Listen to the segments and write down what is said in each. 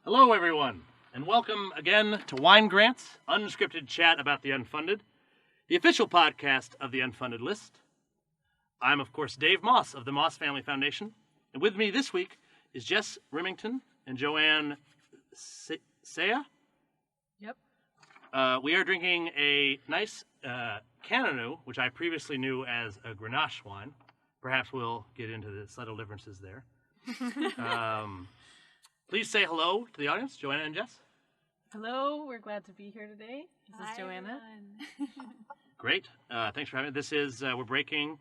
Hello, everyone, and welcome again to Wine Grants, unscripted chat about the unfunded, the official podcast of the Unfunded List. I'm, of course, Dave Moss of the Moss Family Foundation, and with me this week is Jess Rimington and Joanna Cea. Yep. We are drinking a nice Cananu, which I previously knew as a Granache wine. Perhaps we'll get into the subtle differences there. Please say hello to the audience, Joanna and Jess. Hello, we're glad to be here today. This is Joanna. Great. Thanks for having me. This is, we're breaking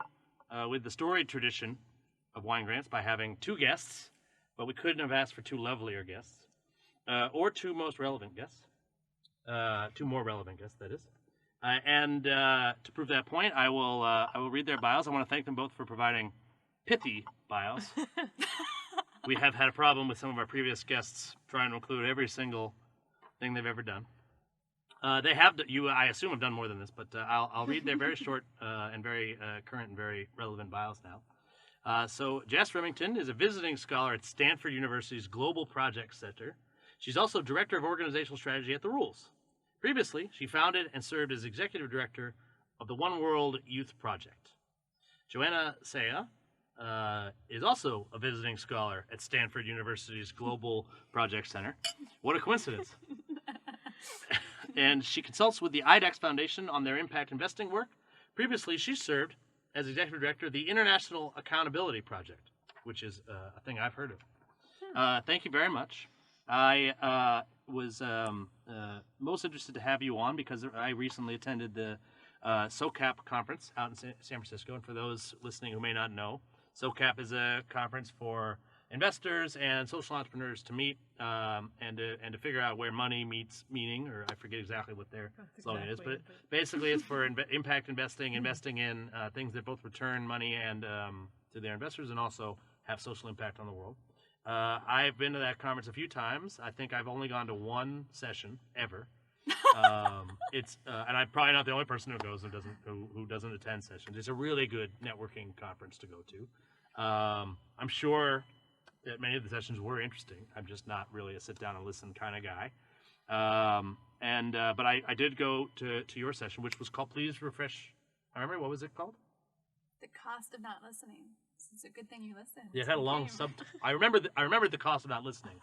with the storied tradition of Wine Grants by having two guests, but we couldn't have asked for two lovelier guests, or two most relevant guests. Two more relevant guests, that is. And to prove that point, I will read their bios. I want to thank them both for providing pithy bios. We have had a problem with some of our previous guests trying to include every single thing they've ever done. They have, I assume, have done more than this, but I'll read their very short and very current and very relevant bios now. So Jess Rimington is a visiting scholar at Stanford University's Global Projects Center. She's also Director of Organizational Strategy at The Rules. Previously, she founded and served as Executive Director of the One World Youth Project. Joanna Cea is also a visiting scholar at Stanford University's Global Projects Center. What a coincidence. And she consults with the IDEX Foundation on their impact investing work. Previously, she served as Executive Director of the International Accountability Project, which is a thing I've heard of. Thank you very much. I was most interested to have you on because I recently attended the SOCAP conference out in San Francisco. And for those listening who may not know, SOCAP is a conference for investors and social entrepreneurs to meet and to figure out where money meets meaning, or I forget exactly what their slogan is, but basically it's for impact investing in things that both return money and to their investors and also have social impact on the world. I've been to that conference a few times. I think I've only gone to one session ever. And I'm probably not the only person who goes who doesn't attend sessions. It's a really good networking conference to go to. I'm sure that many of the sessions were interesting. I'm just not really a sit down and listen kind of guy. But I did go to your session, which was called Please Refresh. I remember, what was it called? The Cost of Not Listening. It's a good thing you listened. Yeah, it had a long subtitle. I remembered the cost of not listening.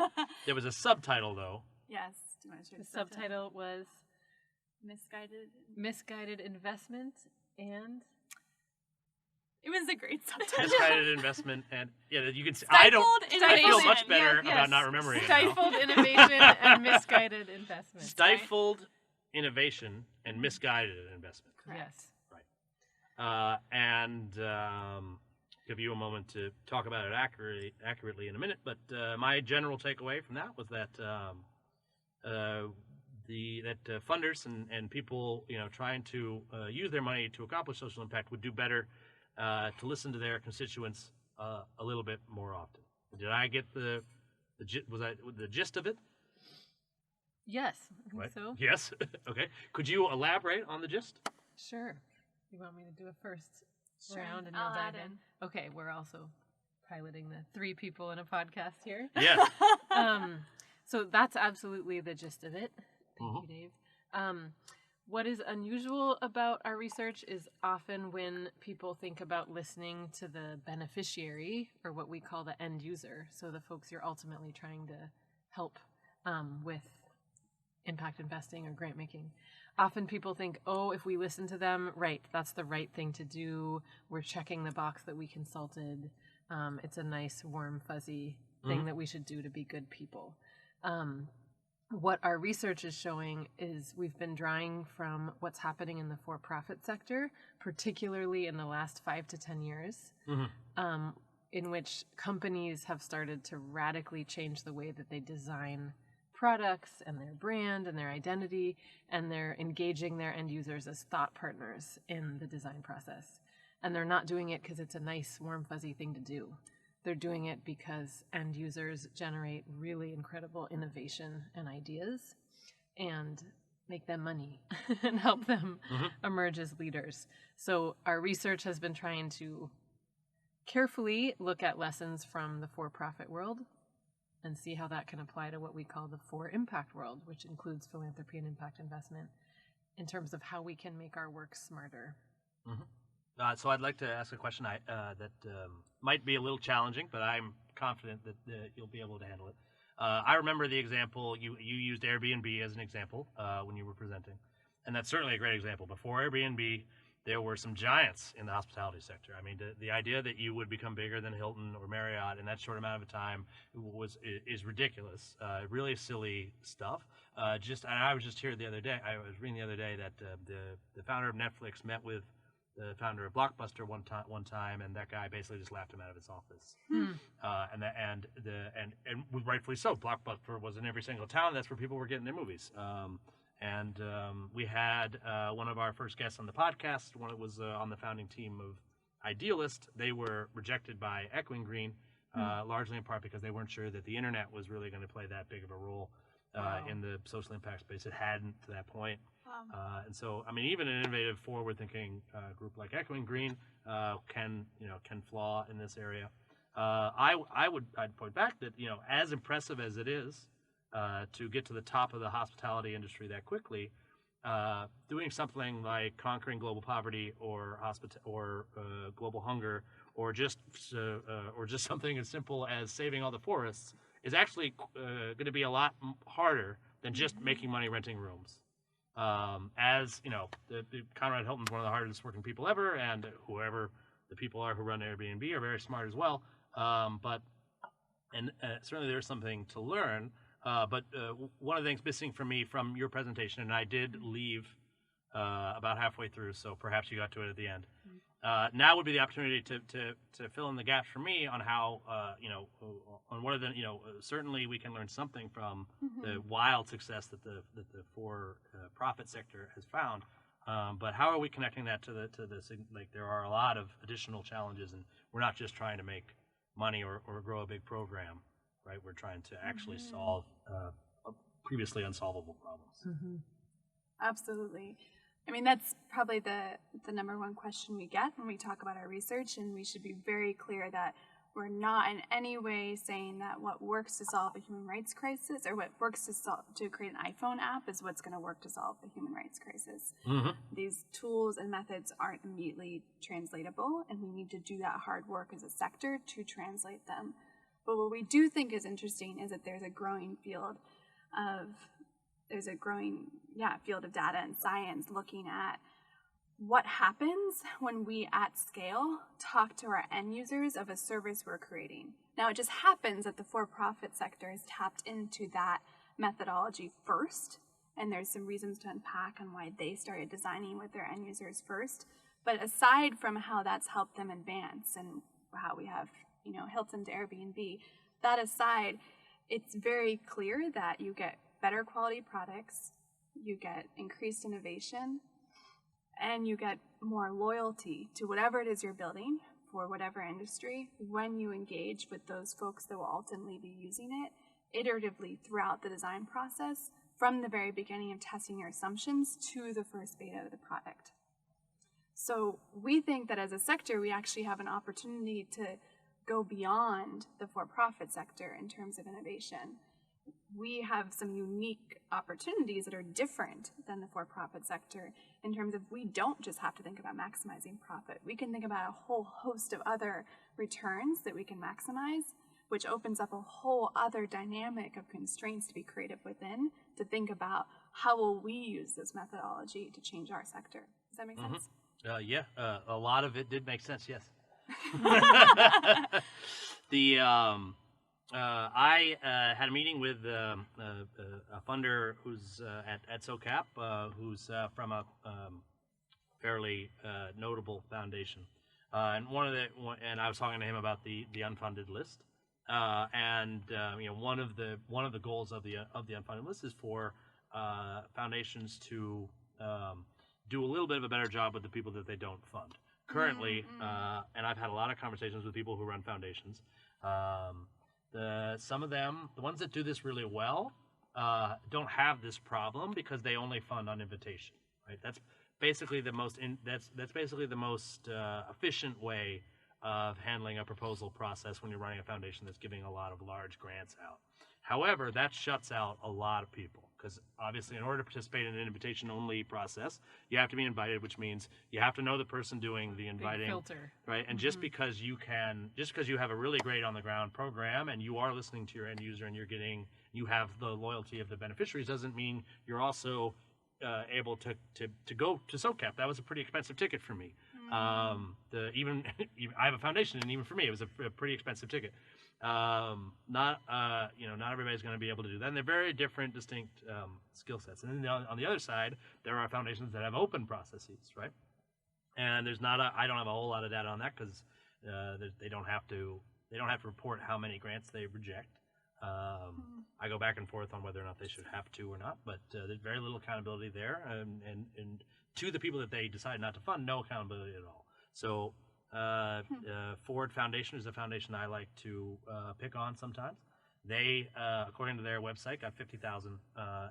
There was a subtitle though. Yes. Do you want to share The subtitle was Misguided Investment and... It was a great subtitle. Misguided investment and you can see. I feel much better about not remembering it now. Stifled innovation and misguided investment. Stifled innovation and misguided investment. Yes. Right. Give you a moment to talk about it accurately in a minute. But my general takeaway from that was that funders and people trying to use their money to accomplish social impact would do better to listen to their constituents a little bit more often. Did I get the gist of it? Yes, I think right. so. Yes. Okay. Could you elaborate on the gist? Sure. You want me to do a first round and I'll you'll dive add in? Okay, we're also piloting the 3 people in a podcast here. Yes. So that's absolutely the gist of it. Thank Mm-hmm. you, Dave. What is unusual about our research is often when people think about listening to the beneficiary, or what we call the end user, so the folks you're ultimately trying to help with impact investing or grant making. Often people think, oh, if we listen to them, right, that's the right thing to do. We're checking the box that we consulted. It's a nice, warm, fuzzy thing that we should do to be good people. What our research is showing is we've been drawing from what's happening in the for-profit sector, particularly in the last 5 to 10 years, in which companies have started to radically change the way that they design products and their brand and their identity, and they're engaging their end users as thought partners in the design process. And they're not doing it because it's a nice, warm, fuzzy thing to do. They're doing it because end users generate really incredible innovation and ideas and make them money and help them emerge as leaders. So our research has been trying to carefully look at lessons from the for-profit world and see how that can apply to what we call the 4 impact world, which includes philanthropy and impact investment, in terms of how we can make our work smarter. Mm-hmm. So I'd like to ask a question that might be a little challenging, but I'm confident that you'll be able to handle it. I remember the example, you used Airbnb as an example when you were presenting, and that's certainly a great example. Before Airbnb, there were some giants in the hospitality sector. I mean, the idea that you would become bigger than Hilton or Marriott in that short amount of time is ridiculous. Really silly stuff. And I was just here the other day. I was reading the other day that the founder of Netflix met with the founder of Blockbuster one time, and that guy basically just laughed him out of his office. And rightfully so. Blockbuster was in every single town. That's where people were getting their movies. We had one of our first guests on the podcast, one that was on the founding team of Idealist. They were rejected by Echoing Green, largely in part because they weren't sure that the internet was really going to play that big of a role in the social impact space. It hadn't to that point. And so, I mean, even an innovative, forward-thinking group like Echoing Green can flaw in this area. I'd point back that, as impressive as it is to get to the top of the hospitality industry that quickly, doing something like conquering global poverty or global hunger, or just something as simple as saving all the forests is actually going to be a lot harder than just making money renting rooms. The Conrad Hilton's one of the hardest working people ever, and whoever the people are who run Airbnb are very smart as well. Certainly there's something to learn. But one of the things missing for me from your presentation, and I did leave about halfway through, so perhaps you got to it at the end. Now would be the opportunity to fill in the gaps for me on how, on what are the, certainly we can learn something from the wild success that the for-profit sector has found. But how are we connecting that to the there are a lot of additional challenges, and we're not just trying to make money or grow a big program. Right, we're trying to actually solve previously unsolvable problems. Absolutely. I mean, that's probably the number one question we get when we talk about our research, and we should be very clear that we're not in any way saying that what works to solve a human rights crisis or what works to create an iPhone app is what's going to work to solve the human rights crisis. These tools and methods aren't immediately translatable, and we need to do that hard work as a sector to translate them. But what we do think is interesting is that there's a growing field of data and science looking at what happens when we at scale talk to our end users of a service we're creating. Now, it just happens that the for-profit sector has tapped into that methodology first, and there's some reasons to unpack on why they started designing with their end users first. But aside from how that's helped them advance and how we have Hilton to Airbnb, that aside, it's very clear that you get better quality products, you get increased innovation, and you get more loyalty to whatever it is you're building for whatever industry when you engage with those folks that will ultimately be using it iteratively throughout the design process, from the very beginning of testing your assumptions to the first beta of the product. So we think that as a sector, we actually have an opportunity to go beyond the for-profit sector in terms of innovation. We have some unique opportunities that are different than the for-profit sector in terms of we don't just have to think about maximizing profit. We can think about a whole host of other returns that we can maximize, which opens up a whole other dynamic of constraints to be creative within, to think about how will we use this methodology to change our sector. Does that make sense? A lot of it did make sense, yes. I had a meeting with a funder who's at SOCAP, who's from a fairly notable foundation, and I was talking to him about the unfunded list, one of the goals of the unfunded list is for foundations to do a little bit of a better job with the people that they don't fund. Currently, and I've had a lot of conversations with people who run foundations. Some of them, the ones that do this really well, don't have this problem because they only fund on invitation. Right? That's basically the most efficient way of handling a proposal process when you're running a foundation that's giving a lot of large grants out. However, that shuts out a lot of people because obviously in order to participate in an invitation-only process, you have to be invited, which means you have to know the person doing the inviting. Big filter. Right? And just because you have a really great on-the-ground program and you are listening to your end user and you have the loyalty of the beneficiaries doesn't mean you're also able to go to SOCAP. That was a pretty expensive ticket for me. I have a foundation, and even for me, it was a pretty expensive ticket. Not everybody's going to be able to do that. And they're very different, distinct skill sets. And then on the other side, there are foundations that have open processes, right? And I don't have a whole lot of data on that because they don't have to report how many grants they reject. I go back and forth on whether or not they should have to or not, but there's very little accountability there, and to the people that they decide not to fund, no accountability at all. So Ford Foundation is a foundation I like to pick on sometimes. They, according to their website, got 50,000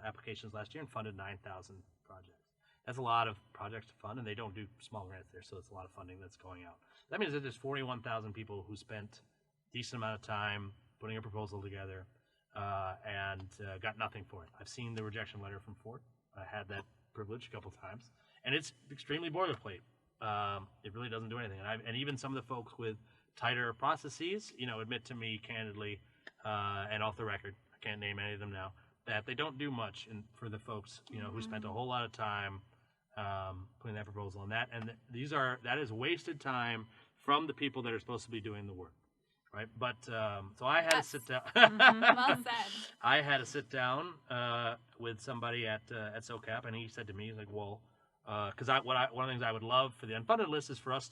applications last year and funded 9,000 projects. That's a lot of projects to fund, and they don't do small grants there, so it's a lot of funding that's going out. That means that there's 41,000 people who spent a decent amount of time putting a proposal together and got nothing for it. I've seen the rejection letter from Ford. I had that privilege a couple times, and it's extremely boilerplate. It really doesn't do anything. And even some of the folks with tighter processes, admit to me candidly, and off the record, I can't name any of them now, that they don't do much for the folks, who spent a whole lot of time putting that proposal on that. And that is wasted time from the people that are supposed to be doing the work, right? But so I had to sit down. Well said. I had to sit down with somebody at SOCAP, and he said to me, he's like, well, because one of the things I would love for the unfunded list is for us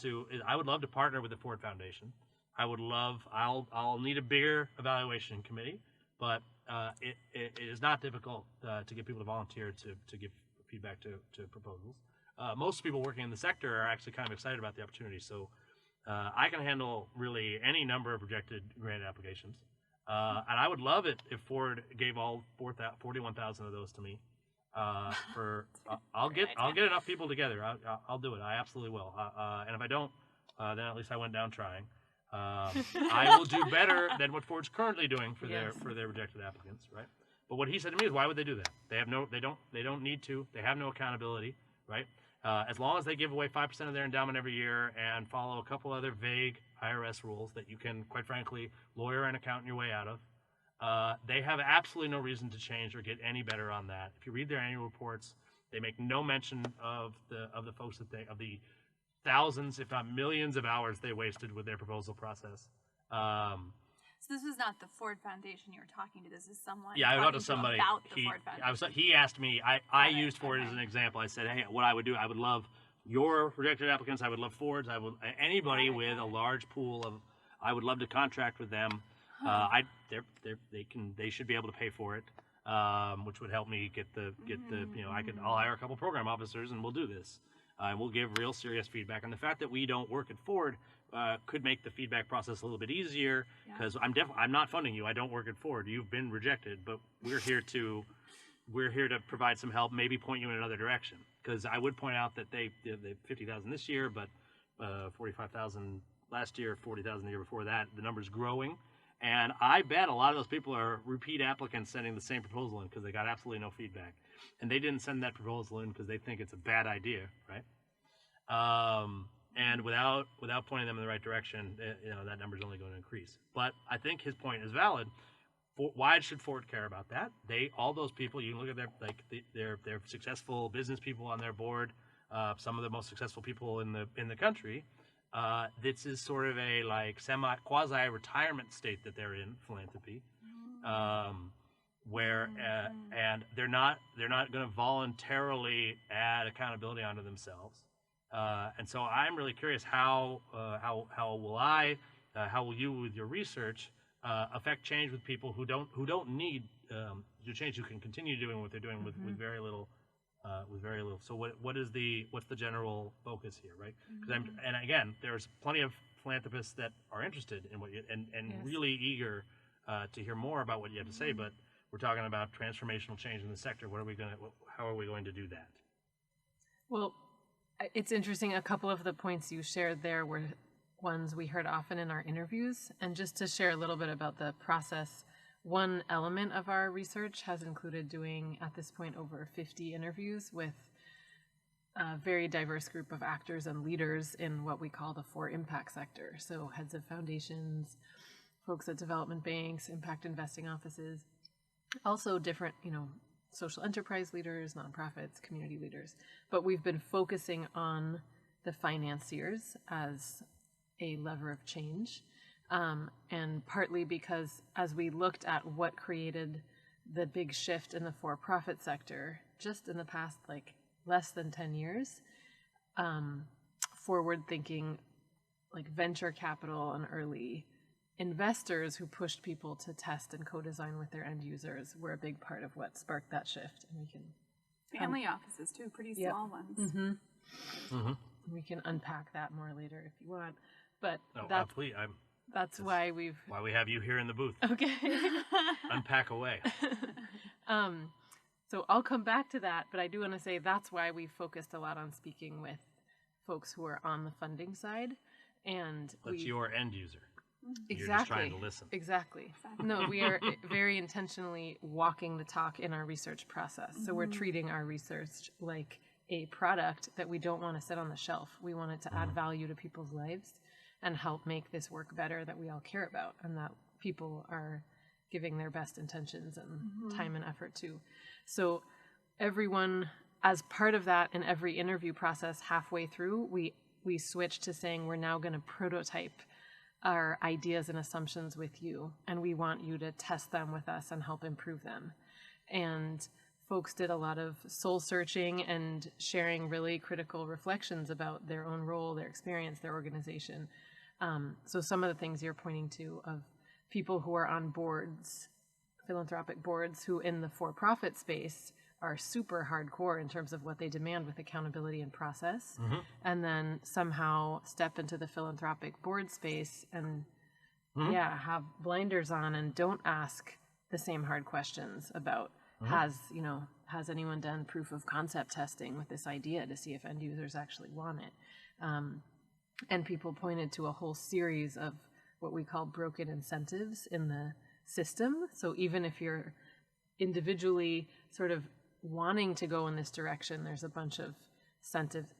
I would love to partner with the Ford Foundation. I'll need a bigger evaluation committee, but it is not difficult to get people to volunteer to give feedback to proposals. Most people working in the sector are actually kind of excited about the opportunity, so I can handle really any number of rejected grant applications. And I would love it if Ford gave all 41,000 of those to me. I'll get enough people together. I'll do it. I absolutely will. And if I don't, then at least I went down trying. I will do better than what Ford's currently doing for their rejected applicants, right? But what he said to me is, why would they do that? They don't need to. They have no accountability, right? As long as they give away 5% of their endowment every year and follow a couple other vague IRS rules that you can, quite frankly, lawyer and accountant your way out of, they have absolutely no reason to change or get any better on that. If you read their annual reports, they make no mention of the folks of the thousands, if not millions, of hours they wasted with their proposal process. So this is not the Ford Foundation you were talking to. This is someone. Yeah, I talked to somebody. About the Ford Foundation. He asked me. I used Ford as an example. I said, hey, what I would do, I would love your rejected applicants. I would love Ford's. I would anybody with a large pool of. I would love to contract with them. They should be able to pay for it, which would help me get the I'll hire a couple program officers and we'll do this. We'll give real serious feedback. And the fact that we don't work at Ford could make the feedback process a little bit easier because I'm not funding you. I don't work at Ford. You've been rejected, but we're here to provide some help, maybe point you in another direction. Because I would point out that they 50,000 this year, but 45,000 last year, 40,000 the year before that. The number's growing. And I bet a lot of those people are repeat applicants sending the same proposal in because they got absolutely no feedback. And they didn't send that proposal in because they think it's a bad idea, right? And without pointing them in the right direction, that number's only going to increase. But I think his point is valid. Why should Ford care about that? All those people, you can look at their successful business people on their board, some of the most successful people in the country. This is sort of a quasi-retirement state that they're in, philanthropy, where and they're not going to voluntarily add accountability onto themselves, and so I'm really curious how will you with your research affect change with people who don't need to change, who can continue doing what they're doing with very little. So what's the general focus here, right? And again, there's plenty of philanthropists that are interested in what really eager to hear more about what you have to say. But we're talking about transformational change in the sector. How are we going to do that? Well, it's interesting. A couple of the points you shared there were ones we heard often in our interviews. And just to share a little bit about the process, one element of our research has included doing, at this point, over 50 interviews with a very diverse group of actors and leaders in what we call the 4 impact sector. So heads of foundations, folks at development banks, impact investing offices, also different, social enterprise leaders, nonprofits, community leaders. But we've been focusing on the financiers as a lever of change. And partly because as we looked at what created the big shift in the for-profit sector, just in the past, less than 10 years, forward-thinking, venture capital and early investors who pushed people to test and co-design with their end users were a big part of what sparked that shift. And we can family offices too, pretty small ones. Mm-hmm. Mm-hmm. We can unpack that more later if you want. But please, that's why we have you here in the booth. Okay. Unpack away. So I'll come back to that, but I do want to say that's why we focused a lot on speaking with folks who are on the funding side. And that's your end user. Exactly. You're just trying to listen. Exactly. No, we are very intentionally walking the talk in our research process. So we're treating our research like a product that we don't want to sit on the shelf. We want it to add value to people's lives and help make this work better that we all care about and that people are giving their best intentions and time and effort to. So everyone, as part of that, in every interview process halfway through, we switched to saying we're now going to prototype our ideas and assumptions with you, and we want you to test them with us and help improve them. And folks did a lot of soul searching and sharing really critical reflections about their own role, their experience, their organization. So some of the things you're pointing to of people who are on boards, philanthropic boards, who in the for-profit space are super hardcore in terms of what they demand with accountability and process, and then somehow step into the philanthropic board space and have blinders on and don't ask the same hard questions about has anyone done proof of concept testing with this idea to see if end users actually want it. And people pointed to a whole series of what we call broken incentives in the system. So even if you're individually sort of wanting to go in this direction, there's a bunch of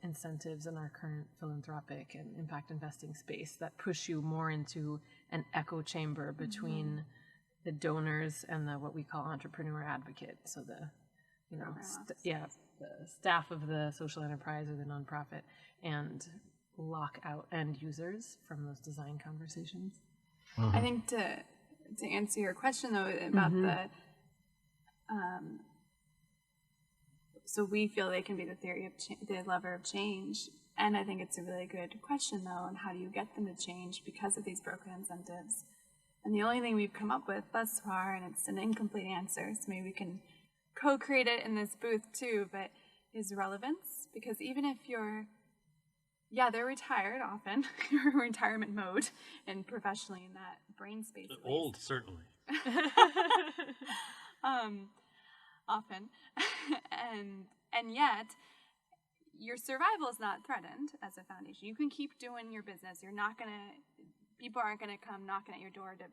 incentives in our current philanthropic and impact investing space that push you more into an echo chamber between the donors and the what we call entrepreneur advocate. So the the staff of the social enterprise or the nonprofit, and lock out end users from those design conversations. I think to answer your question though about so we feel they can be the theory of the lever of change, and I think it's a really good question though, on how do you get them to change because of these broken incentives. And the only thing we've come up with thus far, and it's an incomplete answer, so maybe we can co-create it in this booth too, but is relevance. Because even if they're retired often, you're in retirement mode, and professionally in that brain space. Old, certainly. Often. and yet, your survival is not threatened as a foundation. You can keep doing your business. People aren't going to come knocking at your door to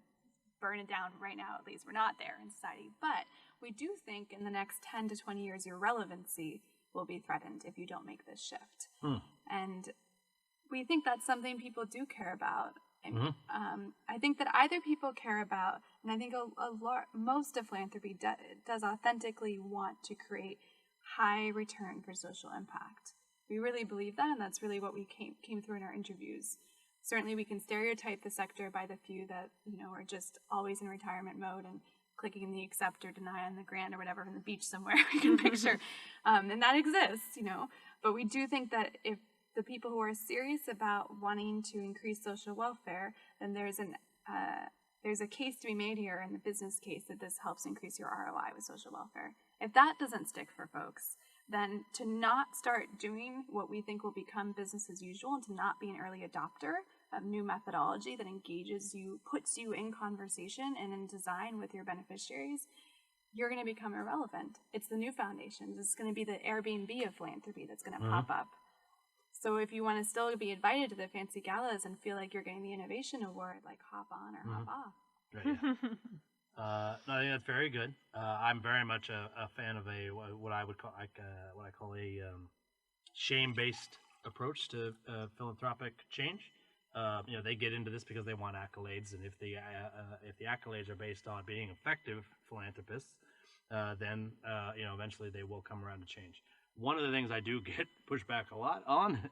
burn it down right now, at least. We're not there in society. But we do think in the next 10 to 20 years, your relevancy will be threatened if you don't make this shift. And we think that's something people do care about. I think that either people care about, and I think most of philanthropy does authentically want to create high return for social impact. We really believe that, and that's really what we came through in our interviews. Certainly we can stereotype the sector by the few that, are just always in retirement mode and clicking the accept or deny on the grant or whatever on the beach somewhere we can picture. And that exists, But we do think that if the people who are serious about wanting to increase social welfare, then there's a case to be made here in the business case that this helps increase your ROI with social welfare. If that doesn't stick for folks, then to not start doing what we think will become business as usual and to not be an early adopter of new methodology that engages you, puts you in conversation and in design with your beneficiaries, you're going to become irrelevant. It's the new foundations. It's going to be the Airbnb of philanthropy that's going to pop up. So if you want to still be invited to the fancy galas and feel like you're getting the innovation award, hop on or hop off. Right, yeah. No, I think that's very good. I'm very much a fan of what I call a shame-based approach to philanthropic change. They get into this because they want accolades, and if the accolades are based on being effective philanthropists, then eventually they will come around to change. One of the things I do get pushback a lot on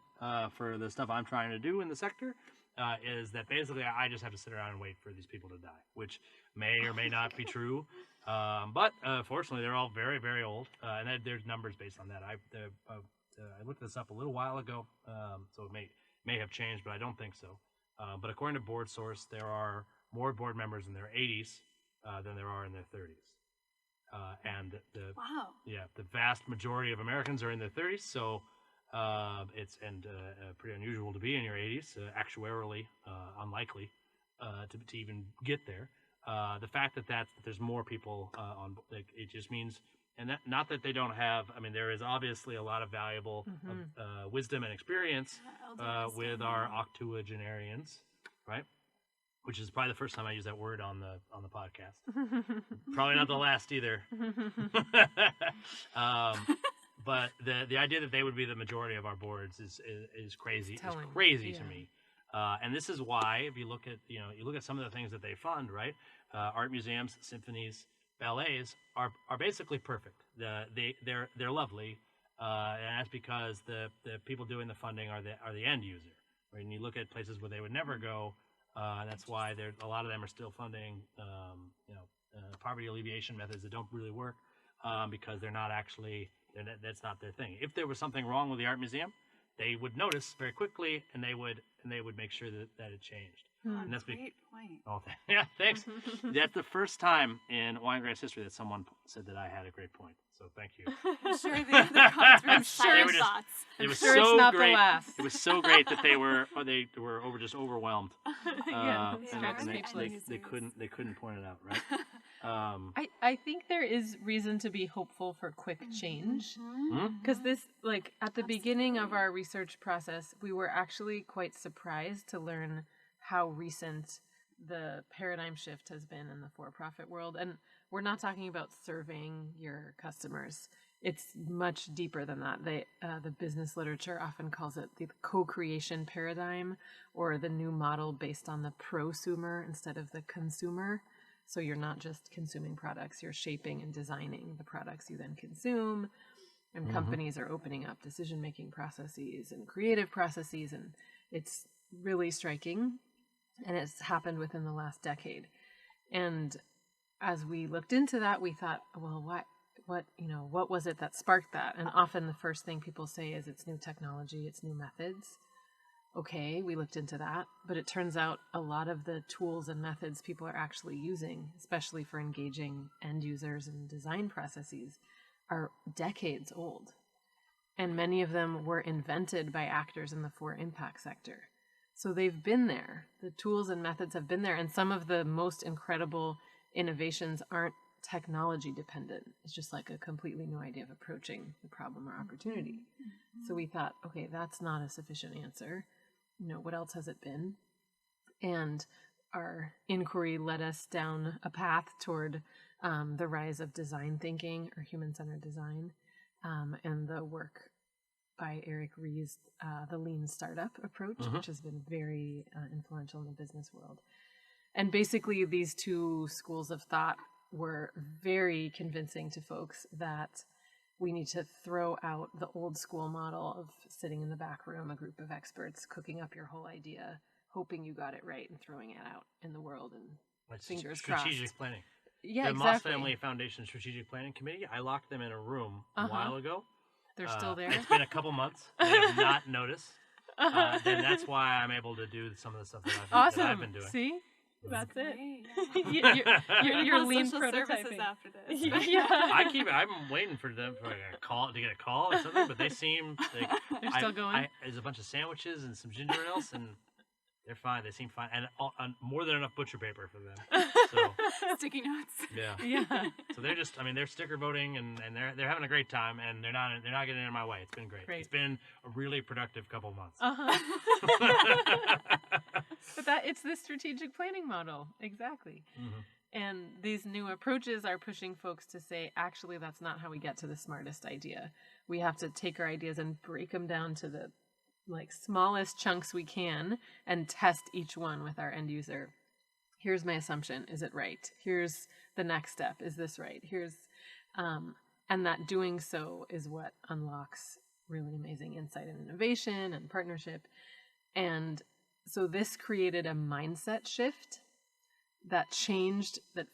for the stuff I'm trying to do in the sector is that basically I just have to sit around and wait for these people to die, which may or may not be true. But fortunately, they're all very, very old, and there's numbers based on that. I looked this up a little while ago, so it may have changed, but I don't think so. But according to Board Source, there are more board members in their 80s than there are in their 30s. And the vast majority of Americans are in their 30s, so it's pretty unusual to be in your 80s, actuarially unlikely to even get there. The fact that there's more people on, it just means, and that, not that they don't have. I mean, there is obviously a lot of valuable wisdom and experience with our octogenarians, right? Which is probably the first time I use that word on the podcast. Probably not the last either. But the idea that they would be the majority of our boards is crazy. It's crazy to me. And this is why, if you look at some of the things that they fund, right? Art museums, symphonies, ballets are basically perfect. They're lovely, and that's because the people doing the funding are the end user. Right? And you look at places where they would never go. That's why a lot of them are still funding, poverty alleviation methods that don't really work because they're not actually. That's not their thing. If there was something wrong with the art museum, they would notice very quickly, and they would make sure that it changed. And that's great point. Oh, yeah, thanks. That's the first time in Wine Grants history that someone said that I had a great point. So thank you. I'm sure the comments were thoughts. It was sure so it's not great. The last. It was so great that they were just overwhelmed. They couldn't point it out, right? I think there is reason to be hopeful for quick change, because this, at the beginning of our research process, we were actually quite surprised to learn how recent the paradigm shift has been in the for-profit world. And we're not talking about serving your customers. It's much deeper than that. The business literature often calls it the co-creation paradigm, or the new model based on the prosumer instead of the consumer. So you're not just consuming products, you're shaping and designing the products you then consume. And companies are opening up decision-making processes and creative processes, and it's really striking. And it's happened within the last decade. And as we looked into that, we thought, well, what was it that sparked that? And often the first thing people say is it's new technology, it's new methods. Okay, we looked into that, but it turns out a lot of the tools and methods people are actually using, especially for engaging end users and design processes, are decades old. And many of them were invented by actors in the for-impact sector. So they've been there. The tools and methods have been there. And some of the most incredible innovations aren't technology dependent. It's just like a completely new idea of approaching the problem or opportunity. So we thought, okay, that's not a sufficient answer. What else has it been? And our inquiry led us down a path toward the rise of design thinking, or human-centered design, and the work by Eric Ries's the lean startup approach, which has been very influential in the business world. And basically these two schools of thought were very convincing to folks that we need to throw out the old school model of sitting in the back room, a group of experts cooking up your whole idea, hoping you got it right and throwing it out in the world, and fingers crossed. Strategic planning. Yeah, the Moss Family Foundation Strategic Planning Committee, I locked them in a room a while ago. They're still there? It's been a couple months. They have not noticed. Then that's why I'm able to do some of the stuff that I've been doing. See? That's it. You're lean social prototyping. Services after this. Yeah. I'm waiting for them to get a call or something, but they seem like they're still going. There's a bunch of sandwiches and some ginger ales, and they're fine. They seem fine, and more than enough butcher paper for them. So, sticky notes. Yeah. So they're sticker voting, and they're having a great time, and they're not getting in my way. It's been great. It's been a really productive couple of months. But it's the strategic planning model, exactly. And these new approaches are pushing folks to say, actually, that's not how we get to the smartest idea. We have to take our ideas and break them down to the smallest chunks we can and test each one with our end user. Here's my assumption. Is it right? Here's the next step. Is this right? And that doing so is what unlocks really amazing insight and innovation and partnership. And so this created a mindset shift that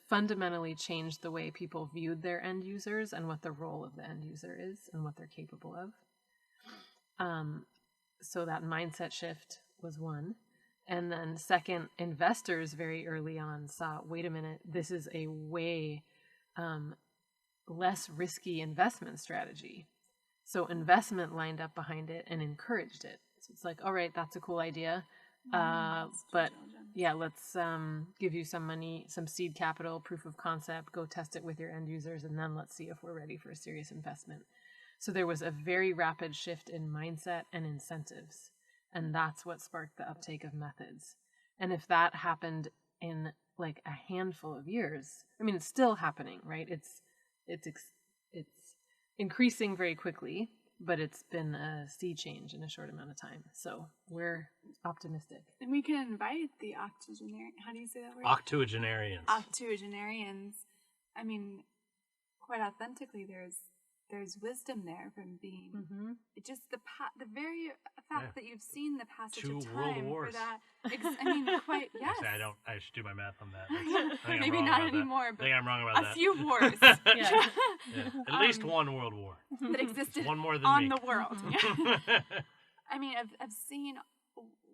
fundamentally changed the way people viewed their end users and what the role of the end user is and what they're capable of. So that mindset shift was one. And then second, investors very early on saw, wait a minute, this is a way less risky investment strategy. So investment lined up behind it and encouraged it. So it's like, all right, that's a cool idea. But yeah, let's give you some money, some seed capital, proof of concept, go test it with your end users, and then let's see if we're ready for a serious investment. So there was a very rapid shift in mindset and incentives, and that's what sparked the uptake of methods. And if that happened in like a handful of years, I mean, it's still happening, right? It's increasing very quickly, but it's been a sea change in a short amount of time. So we're optimistic. And we can invite the octogenarians. How do you say that word? Octogenarians. Octogenarians. I mean, quite authentically, there's wisdom there from being just the very fact that you've seen the passage of time for that. I mean, quite yes. Actually, I should do my math on that. Maybe not anymore, but I think I'm wrong about that. A few wars. At least one world war that existed one more than on me. the world. I mean, I've seen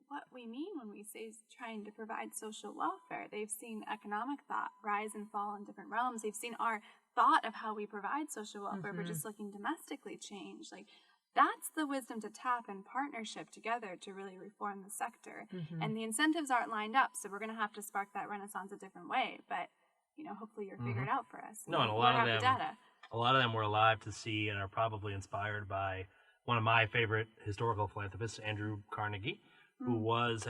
what we mean when we say trying to provide social welfare. They've seen economic thought rise and fall in different realms. They've seen our thought of how we provide social welfare, but just looking domestically change. Like, that's the wisdom to tap in partnership together to really reform the sector. And the incentives aren't lined up, so we're going to have to spark that renaissance a different way. But, hopefully you're figured out for us. No, and a lot of them were alive to see and are probably inspired by one of my favorite historical philanthropists, Andrew Carnegie, who was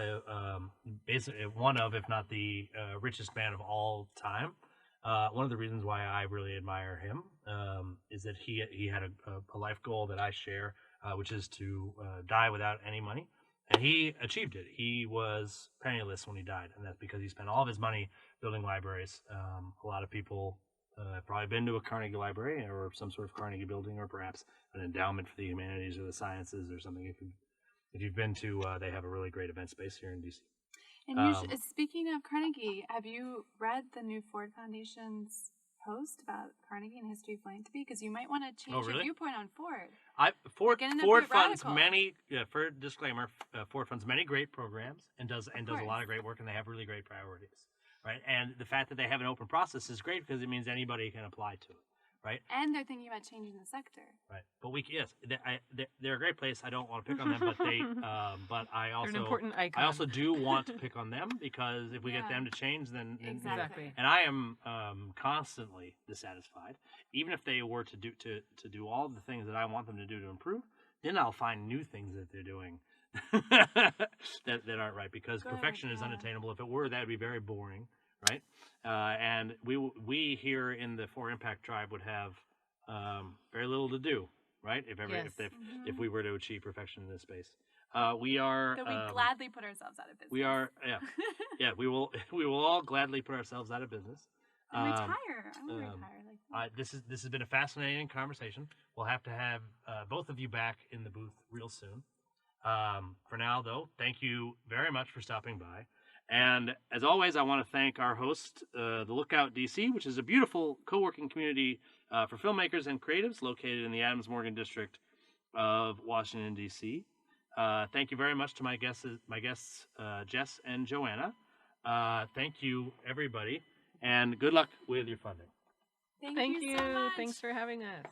basically one of, if not the richest man of all time. One of the reasons why I really admire him is that he had a life goal that I share, which is to die without any money. And he achieved it. He was penniless when he died, and that's because he spent all of his money building libraries. A lot of people have probably been to a Carnegie library or some sort of Carnegie building, or perhaps an endowment for the humanities or the sciences or something. If you've been to, they have a really great event space here in DC. And speaking of Carnegie, have you read the new Ford Foundation's post about Carnegie and history of philanthropy? Because you might want to change your viewpoint on Ford. Ford funds many. For disclaimer, Ford funds many great programs and does a lot of great work, and they have really great priorities, right? And the fact that they have an open process is great because it means anybody can apply to it. Right. And they're thinking about changing the sector. Right. But they're a great place. I don't want to pick on them, but but I also, they're an important icon. I also do want to pick on them because if we get them to change, then exactly. And I am constantly dissatisfied. Even if they were to do all the things that I want them to do to improve, then I'll find new things that they're doing that aren't right, because perfection is unattainable. If it were, that would be very boring. Right, and we here in the For Impact tribe would have very little to do, right? If we were to achieve perfection in this space, we are. That we gladly put ourselves out of business. We are, yeah. We will all gladly put ourselves out of business. And retire. I want to retire. This has been a fascinating conversation. We'll have to have both of you back in the booth real soon. For now, though, thank you very much for stopping by. And as always, I want to thank our host, the Lookout DC, which is a beautiful co-working community for filmmakers and creatives located in the Adams-Morgan district of Washington, D.C. Thank you very much to my guests, Jess and Joanna. Thank you, everybody, and good luck with your funding. Thank you so much. Thanks for having us.